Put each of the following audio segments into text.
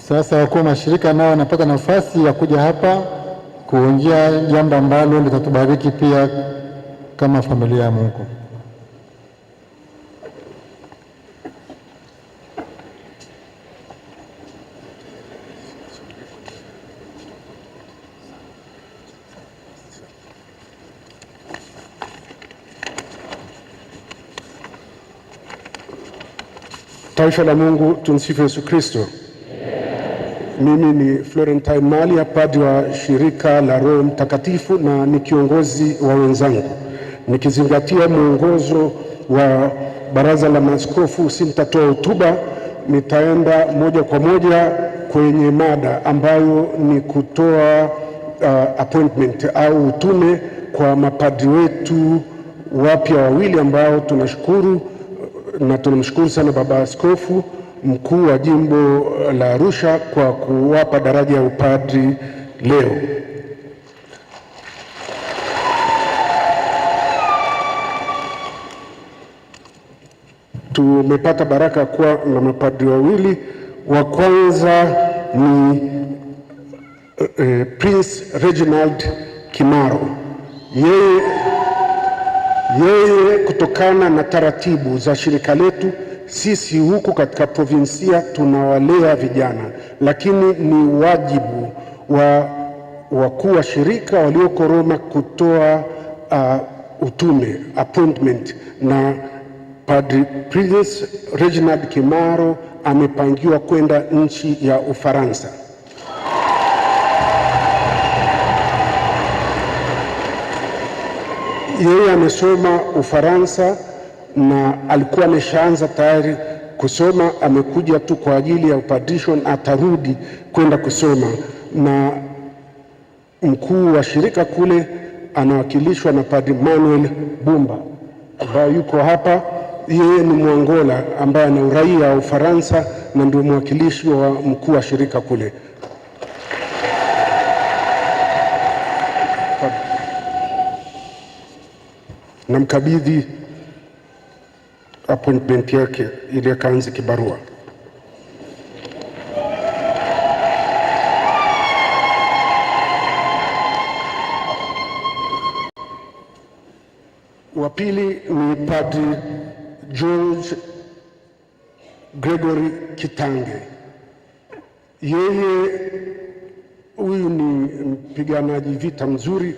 Sasa wakuu wa mashirika nao wanapata nafasi ya kuja hapa kuongea jambo ambalo litatubariki pia kama familia ya Mungu. Taifa la Mungu, tumsifu Yesu Kristo. Mimi ni Florentine Malia, padri wa shirika la Roho Mtakatifu na ni kiongozi wa wenzangu. Nikizingatia mwongozo wa Baraza la Maaskofu, sitatoa hotuba, nitaenda moja kwa moja kwenye mada ambayo ni kutoa appointment au utume kwa mapadri wetu wapya wawili ambao tunashukuru na tunamshukuru sana Baba Askofu Mkuu wa Jimbo la Arusha kwa kuwapa daraja ya upadri leo. Tumepata baraka kuwa na mapadri wawili. Wa kwanza ni Prince Reginald Kimaro. Yeye kutokana na taratibu za shirika letu, sisi huku katika provinsia tunawalea vijana, lakini ni wajibu wa wakuu wa shirika walioko Roma kutoa utume, appointment, na Padre Prince Reginald Kimaro amepangiwa kwenda nchi ya Ufaransa. Yeye amesoma Ufaransa na alikuwa ameshaanza tayari kusoma, amekuja tu kwa ajili ya upadrisho, atarudi kwenda kusoma. Na mkuu wa shirika kule anawakilishwa na Padre Manuel Bumba ambaye yuko hapa. Yeye ni Mwangola ambaye ana uraia wa Ufaransa na ndio mwakilishi wa mkuu wa shirika kule. Namkabidhi appointment yake ili akaanze kibarua. Wa pili ni Padre George Gregory Kitange. Yeye huyu ni mpiganaji vita mzuri,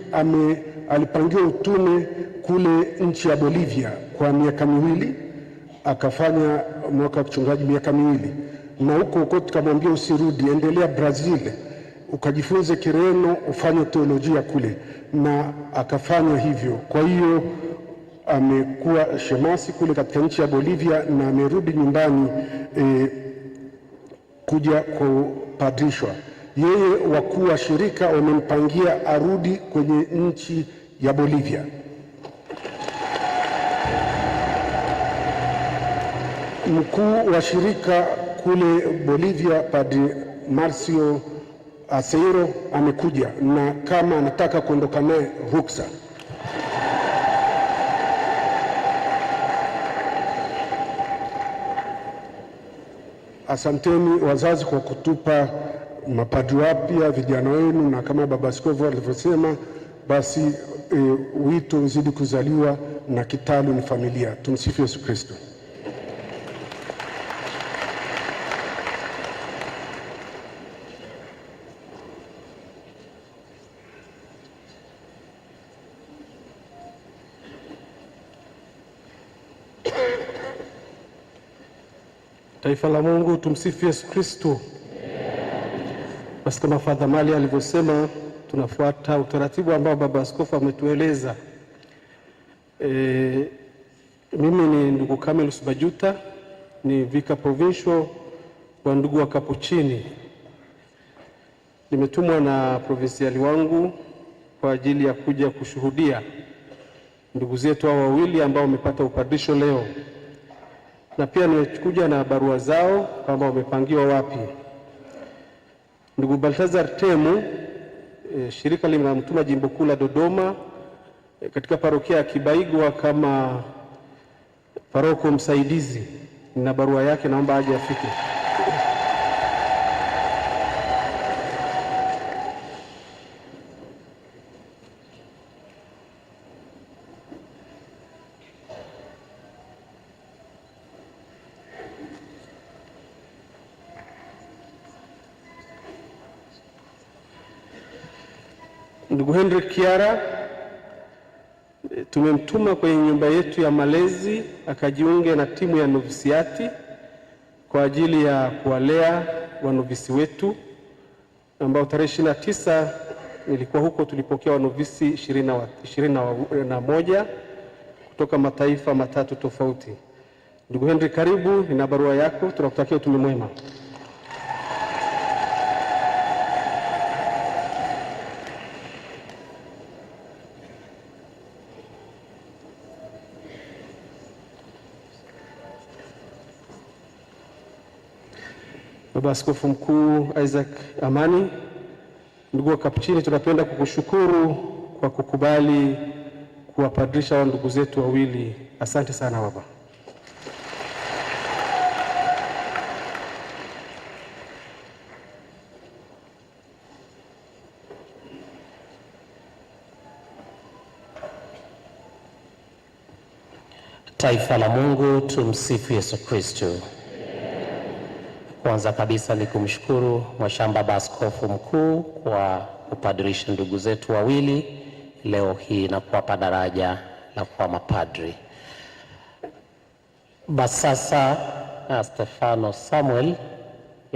alipangiwa utume kule nchi ya Bolivia kwa miaka miwili, akafanya mwaka wa kichungaji miaka miwili, na huko tukamwambia usirudi, endelea Brazil ukajifunze Kireno, ufanye teolojia kule, na akafanya hivyo. Kwa hiyo amekuwa shemasi kule katika nchi ya Bolivia na amerudi nyumbani kuja kupadrishwa. Yeye wakuu wa shirika wamempangia arudi kwenye nchi ya Bolivia. Mkuu wa shirika kule Bolivia, Padre Marcio Aceiro, amekuja na kama anataka kuondoka naye ruksa. Asanteni wazazi kwa kutupa mapadri wapya vijana wenu, na kama Baba Askofu alivyosema, basi wito uzidi kuzaliwa na kitalu ni familia. Tumsifu Yesu Kristo. Taifa la Mungu, tumsifu Yesu Kristo. Basi kama Father Mali alivyosema, tunafuata utaratibu ambao Baba Askofu ametueleza. Mimi ni ndugu Camillus Bajuta, ni Vicar Provincial wa ndugu wa Kapuchini. Nimetumwa na provinciali wangu kwa ajili ya kuja kushuhudia ndugu zetu hao wawili ambao wamepata upadrisho leo, na pia nimekuja na barua zao kwamba wamepangiwa wapi. Ndugu Balthazar Temu, shirika linamtuma Jimbo Kuu la Dodoma katika parokia ya Kibaigwa kama paroko msaidizi, na barua yake naomba aje afike. Ndugu Henry Kiara tumemtuma kwenye nyumba yetu ya malezi akajiunge na timu ya novisiati kwa ajili ya kuwalea wanovisi wetu ambao tarehe 29 nilikuwa huko, tulipokea wanovisi 21 kutoka mataifa 3 tofauti. Ndugu Henry, karibu, nina barua yako, tunakutakia utume mwema. Baba Askofu Mkuu Isaac Amani, ndugu wa Kapuchini, tunapenda kukushukuru kwa kukubali kuwapadrisha wa ndugu zetu wawili. Asante sana baba. Taifa la Mungu, tumsifu Yesu Kristo. Kwanza kabisa ni kumshukuru Mhashamu Baba Askofu Mkuu kwa kupadrisha ndugu zetu wawili leo hii na kuwapa daraja la kuwa mapadri. Basasa Stefano Samuel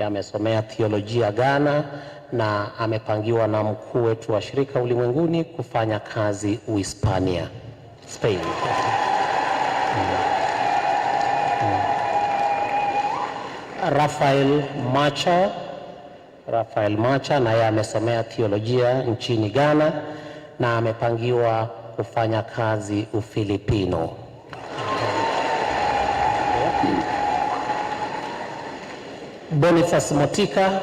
amesomea theolojia Ghana na amepangiwa na mkuu wetu wa shirika ulimwenguni kufanya kazi Uhispania, Spain. Rafael Macha naye amesomea theolojia nchini Ghana na amepangiwa kufanya kazi Ufilipino. Boniface Motika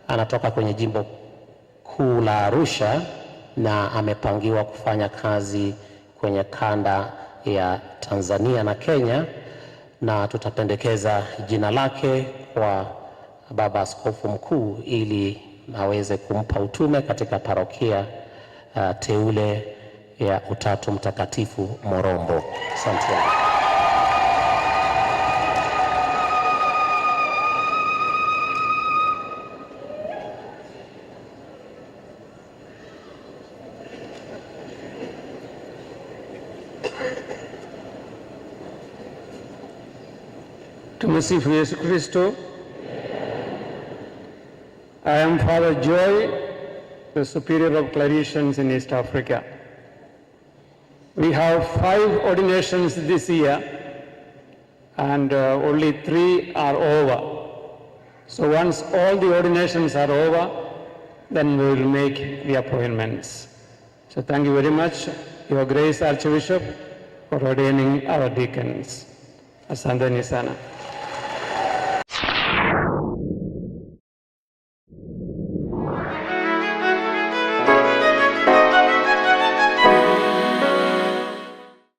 anatoka kwenye jimbo kuu la Arusha na amepangiwa kufanya kazi kwenye kanda ya Tanzania na Kenya, na tutapendekeza jina lake kwa Baba Askofu Mkuu ili aweze kumpa utume katika parokia teule ya Utatu Mtakatifu Morombo. Asante. Tumsifu Yesu Kristo. I am Father Joy, the Superior of Claretians in East Africa. We have 5 ordinations this year and only 3 are over. So once all the ordinations are over, then we will make the appointments. So thank you very much, Your Grace Archbishop, for ordaining our deacons. Asante sana.